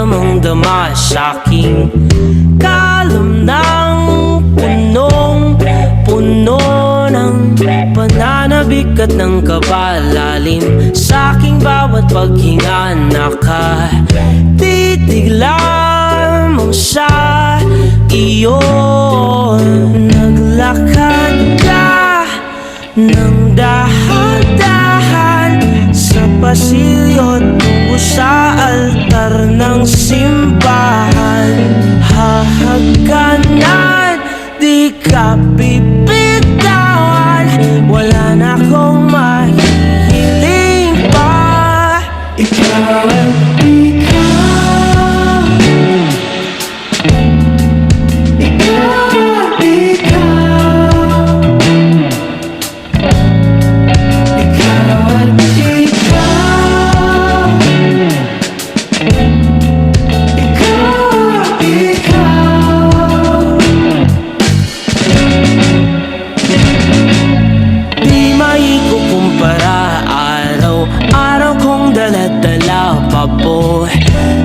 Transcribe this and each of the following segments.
damang-dama sa'king kalam ng punong-puno ng pananabik at ng kabalalim. Sa'king bawat paghinga nakatitig lamang sa iyo. Naglakad ka ng dahan-dahan sa pasilyo tungo sa altar ng simbahan. Hahagkanan, di ka bibitawan, wala na akong mahihiling pa. Ikaw at ikaw,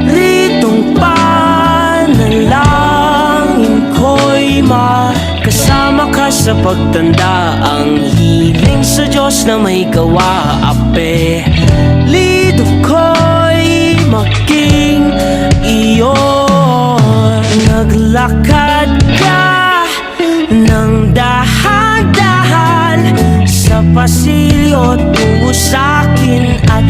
ritong panalangin ko'y makasama ka sa pagtanda. Ang hiling sa Diyos na may gawa, apelido ko'y maging iyo. Naglakad ka ng dahan-dahan sa pasilyo tungo sa'kin at